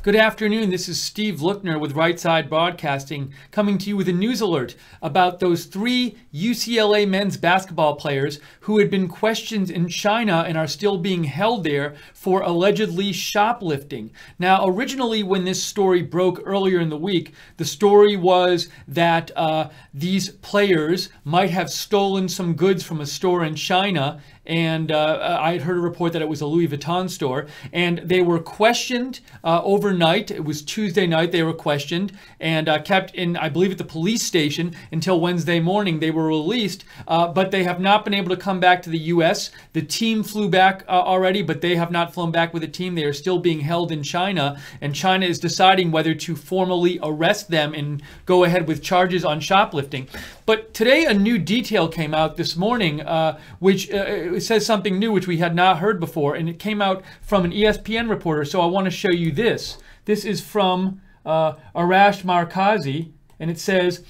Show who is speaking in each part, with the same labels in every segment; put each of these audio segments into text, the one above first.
Speaker 1: Good afternoon. This is Steve Lookner with Right Side Broadcasting, coming to you with a news alert about those 3 UCLA men's basketball players who had been questioned in China and are still being held there for allegedly shoplifting. Now, originally when this story broke earlier in the week, the story was that these players might have stolen some goods from a store in China, and I had heard a report that it was a Louis Vuitton store, and they were questioned overnight. It was Tuesday night they were questioned and kept in, I believe, at the police station until Wednesday morning. They were released, but they have not been able to come back to the U.S. The team flew back already, but they have not flown back with the team. They are still being held in China, and China is deciding whether to formally arrest them and go ahead with charges on shoplifting. But today a new detail came out this morning, which it says something new which we had not heard before, and it came out from an ESPN reporter, so I want to show you this. This is from Arash Markazi, and it says,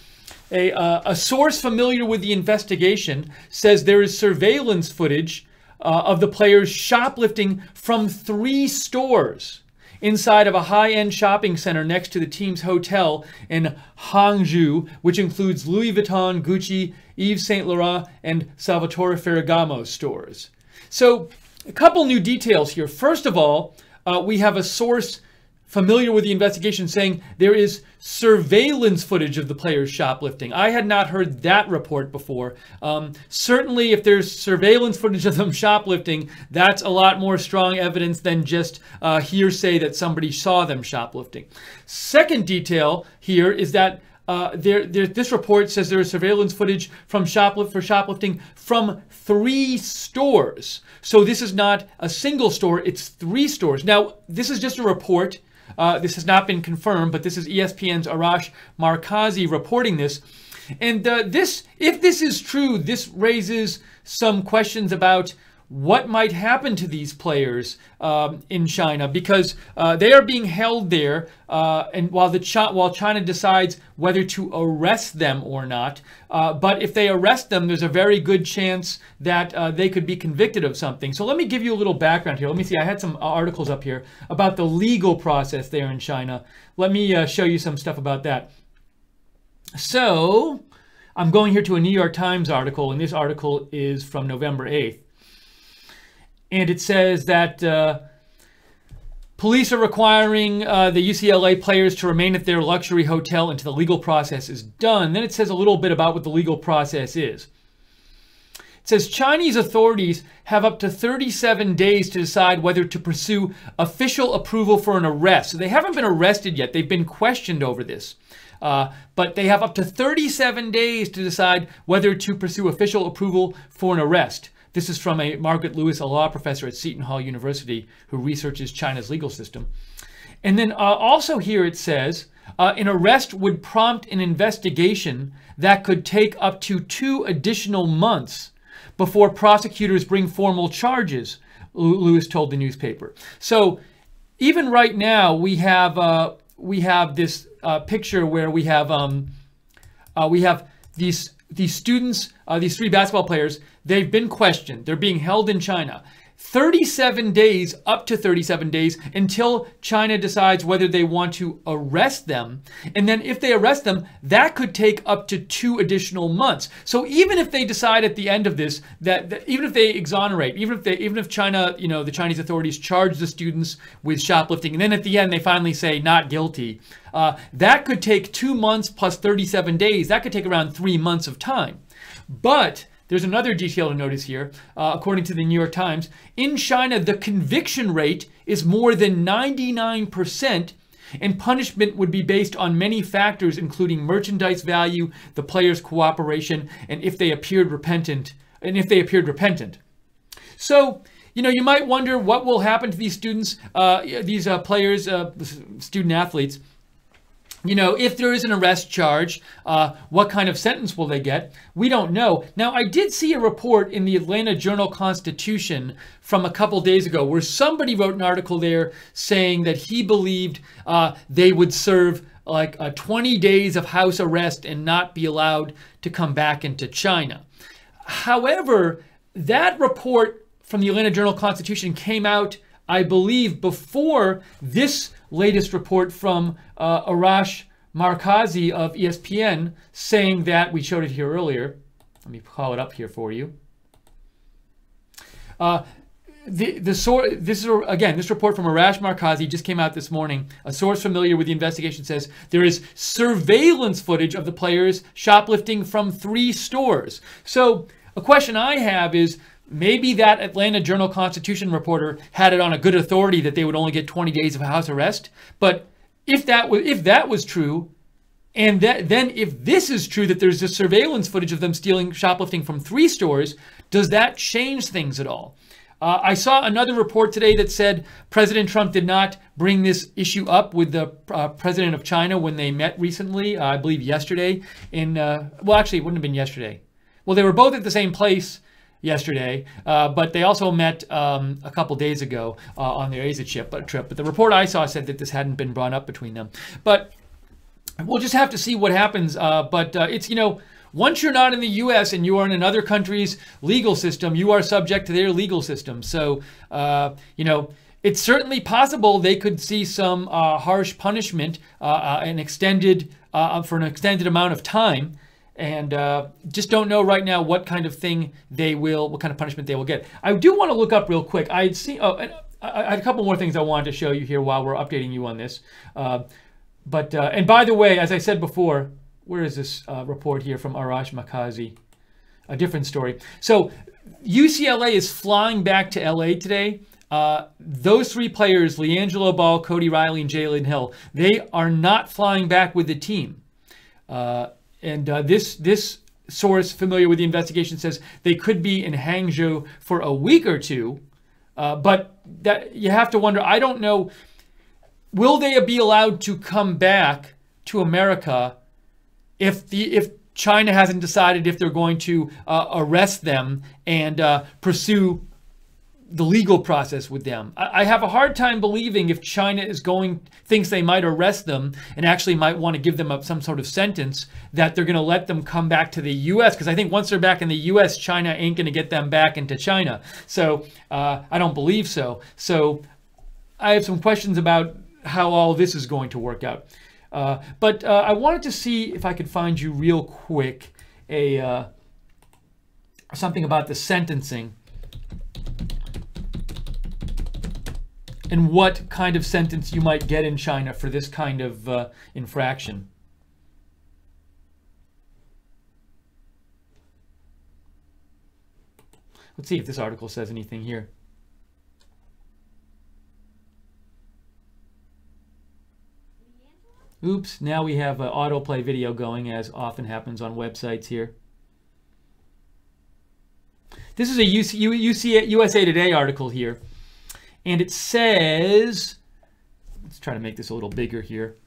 Speaker 1: a source familiar with the investigation says there is surveillance footage of the players shoplifting from 3 stores inside of a high-end shopping center next to the team's hotel in Hangzhou, which includes Louis Vuitton, Gucci, Yves Saint Laurent, and Salvatore Ferragamo stores. So, a couple new details here. First of all, we have a source familiar with the investigation saying there is surveillance footage of the players shoplifting. I had not heard that report before. Certainly, if there's surveillance footage of them shoplifting, that's a lot more strong evidence than just hearsay that somebody saw them shoplifting. Second detail here is that this report says there is surveillance footage from shoplifting from 3 stores. So this is not a single store, it's 3 stores. Now, this is just a report. This has not been confirmed, but this is ESPN's Arash Markazi reporting this. And if this is true, this raises some questions about what might happen to these players in China, because they are being held there, and while China decides whether to arrest them or not. But if they arrest them, there's a very good chance that they could be convicted of something. So let me give you a little background here. Let me see. I had some articles up here about the legal process there in China. Let me show you some stuff about that. So I'm going here to a New York Times article, and this article is from November 8th. And it says that police are requiring the UCLA players to remain at their luxury hotel until the legal process is done. Then it says a little bit about what the legal process is. It says Chinese authorities have up to 37 days to decide whether to pursue official approval for an arrest. So they haven't been arrested yet. They've been questioned over this. But they have up to 37 days to decide whether to pursue official approval for an arrest. This is from a Margaret Lewis, a law professor at Seton Hall University, who researches China's legal system. And then also here it says, an arrest would prompt an investigation that could take up to 2 additional months before prosecutors bring formal charges, Lewis told the newspaper. So even right now, we have this picture where we have these students, these 3 basketball players. They've been questioned. They're being held in China. 37 days, up to 37 days, until China decides whether they want to arrest them. And then if they arrest them, that could take up to 2 additional months. So even if they decide at the end of this, that even if they exonerate, even if China, the Chinese authorities charge the students with shoplifting, and then at the end they finally say not guilty, that could take 2 months plus 37 days. That could take around 3 months of time. But there's another detail to notice here. According to the New York Times, in China, the conviction rate is more than 99%, and punishment would be based on many factors, including merchandise value, the player's cooperation, and if they appeared repentant. So, you might wonder what will happen to these students, these players, student athletes. If there is an arrest charge, what kind of sentence will they get? We don't know. Now, I did see a report in the Atlanta Journal-Constitution from a couple days ago where somebody wrote an article there saying that he believed they would serve like 20 days of house arrest and not be allowed to come back into China. However, that report from the Atlanta Journal-Constitution came out, I believe, before this latest report from Arash Markazi of ESPN saying that, we showed it here earlier. Let me call it up here for you. This report from Arash Markazi just came out this morning. A source familiar with the investigation says there is surveillance footage of the players shoplifting from 3 stores. So a question I have is, maybe that Atlanta Journal-Constitution reporter had it on a good authority that they would only get 20 days of house arrest. But if that was true, and then if this is true, that there's this surveillance footage of them shoplifting from 3 stores, does that change things at all? I saw another report today that said President Trump did not bring this issue up with the president of China when they met recently, I believe yesterday. Well, actually, it wouldn't have been yesterday. Well, they were both at the same place yesterday, but they also met a couple days ago on their Asia trip. But the report I saw said that this hadn't been brought up between them. But we'll just have to see what happens. But it's, once you're not in the U.S. and you are in another country's legal system, you are subject to their legal system. So, it's certainly possible they could see some harsh punishment for an extended amount of time. And just don't know right now what kind of punishment they will get. I do want to look up real quick. I had a couple more things I wanted to show you here while we're updating you on this. And by the way, as I said before, where is this report here from Arash Markazi? A different story. So UCLA is flying back to LA today. Those 3 players, LiAngelo Ball, Codey Riley, and Jalen Hill, they are not flying back with the team. This source familiar with the investigation says they could be in Hangzhou for a week or 2. But that you have to wonder, I don't know, will they be allowed to come back to America if China hasn't decided if they're going to arrest them and pursue the legal process with them? I have a hard time believing, if China thinks they might arrest them and actually might want to give them some sort of sentence, that they're going to let them come back to the U.S. Because I think once they're back in the U.S., China ain't going to get them back into China. So I don't believe so. So I have some questions about how all this is going to work out. But I wanted to see if I could find you real quick something about the sentencing and what kind of sentence you might get in China for this kind of infraction. Let's see if this article says anything here. Oops, now we have an autoplay video going, as often happens on websites here. This is a USA Today article here. And it says, let's try to make this a little bigger here.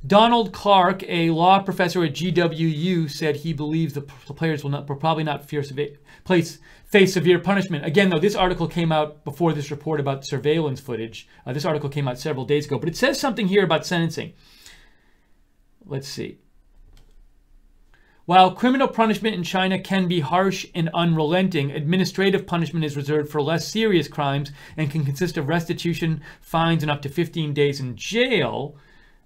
Speaker 1: Donald Clark, a law professor at GWU, said he believes the players will probably not face severe punishment. Again, though, this article came out before this report about surveillance footage. This article came out several days ago, but it says something here about sentencing. Let's see. While criminal punishment in China can be harsh and unrelenting, administrative punishment is reserved for less serious crimes and can consist of restitution, fines, and up to 15 days in jail.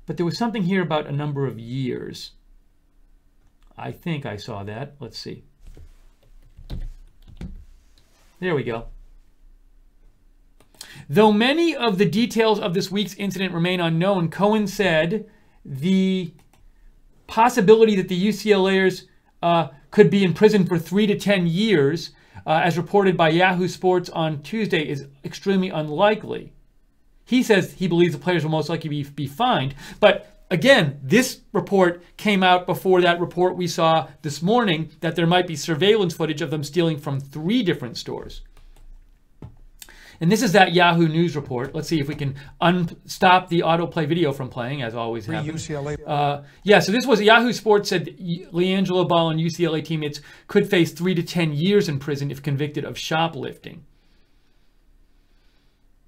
Speaker 1: But there was something here about a number of years. I think I saw that. Let's see. There we go. Though many of the details of this week's incident remain unknown, Cohen said the possibility that the UCLAers could be in prison for 3 to 10 years, as reported by Yahoo Sports on Tuesday, is extremely unlikely. He says he believes the players will most likely be fined. But again, this report came out before that report we saw this morning that there might be surveillance footage of them stealing from 3 different stores. And this is that Yahoo News report. Let's see if we can stop the autoplay video from playing, as always happens. Yeah, so this was Yahoo Sports said LiAngelo Ball and UCLA teammates could face 3 to 10 years in prison if convicted of shoplifting,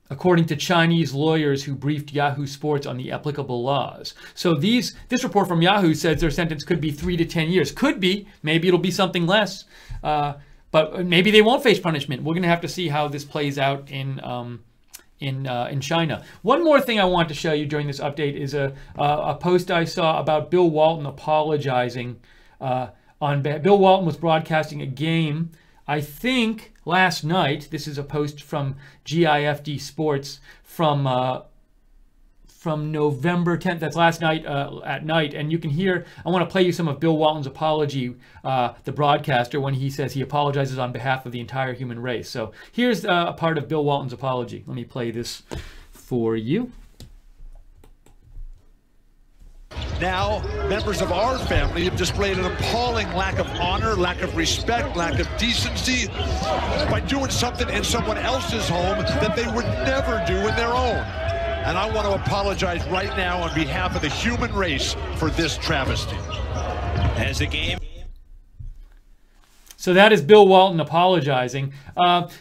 Speaker 1: according to Chinese lawyers who briefed Yahoo Sports on the applicable laws. So this report from Yahoo says their sentence could be 3 to 10 years. Could be. Maybe it'll be something less. But maybe they won't face punishment. We're going to have to see how this plays out in in China. One more thing I want to show you during this update is a post I saw about Bill Walton apologizing. Bill Walton was broadcasting a game, I think last night. This is a post from GIFD Sports from November 10th. That's last night at night. And you can hear, I want to play you some of Bill Walton's apology, the broadcaster, when he says he apologizes on behalf of the entire human race. So here's a part of Bill Walton's apology. Let me play this for you.
Speaker 2: Now, members of our family have displayed an appalling lack of honor, lack of respect, lack of decency by doing something in someone else's home that they would never do in their own. And I want to apologize right now on behalf of the human race for this travesty.
Speaker 3: As the game.
Speaker 1: So that is Bill Walton apologizing.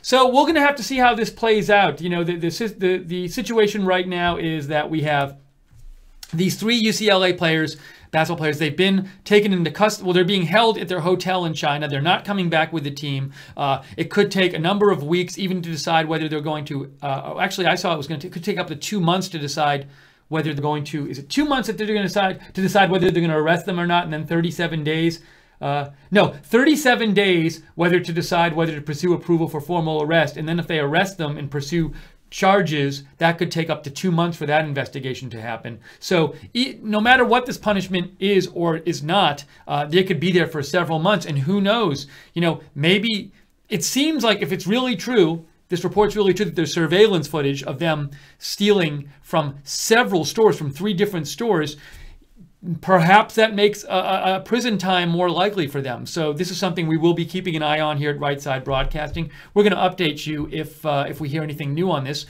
Speaker 1: So we're going to have to see how this plays out. You know, the situation right now is that we have these 3 UCLA players, basketball players. They've been taken into custody. Well, they're being held at their hotel in China. They're not coming back with the team. It could take a number of weeks even to decide whether they're going to. Actually, I saw it could take up to 2 months to decide whether they're going to. Is it 2 months that they're going to decide whether they're going to arrest them or not, and then 37 days. No, 37 days whether to decide whether to pursue approval for formal arrest, and then if they arrest them and pursue charges, that could take up to 2 months for that investigation to happen. So no matter what this punishment is or is not, they could be there for several months. And who knows, you know, maybe it seems like if it's really true, this report's really true, that there's surveillance footage of them stealing from several stores, from 3 different stores. Perhaps that makes a prison time more likely for them. So this is something we will be keeping an eye on here at Right Side Broadcasting. We're going to update you if we hear anything new on this.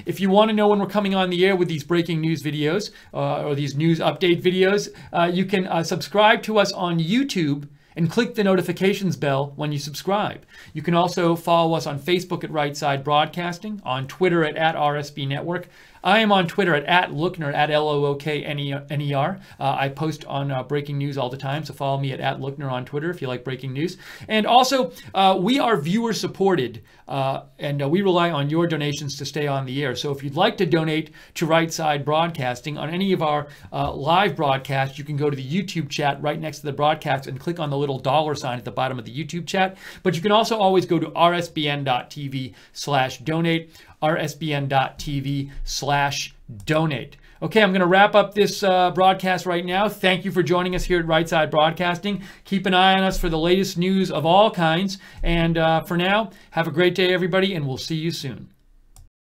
Speaker 1: If you want to know when we're coming on the air with these breaking news videos or these news update videos, you can subscribe to us on YouTube and click the notifications bell when you subscribe. You can also follow us on Facebook at Right Side Broadcasting, on Twitter at @RSB Network. I am on Twitter at Lookner, at LOOKNER. I post on breaking news all the time, so follow me at Lookner on Twitter if you like breaking news. And also, we are viewer supported, and we rely on your donations to stay on the air. So if you'd like to donate to Right Side Broadcasting on any of our live broadcasts, you can go to the YouTube chat right next to the broadcast and click on the little $ at the bottom of the YouTube chat. But you can also always go to rsbn.tv/donate, rsbn.tv/donate. Okay, I'm going to wrap up this broadcast right now. Thank you for joining us here at Right Side Broadcasting. Keep an eye on us for the latest news of all kinds. And for now, have a great day, everybody, and we'll see you soon.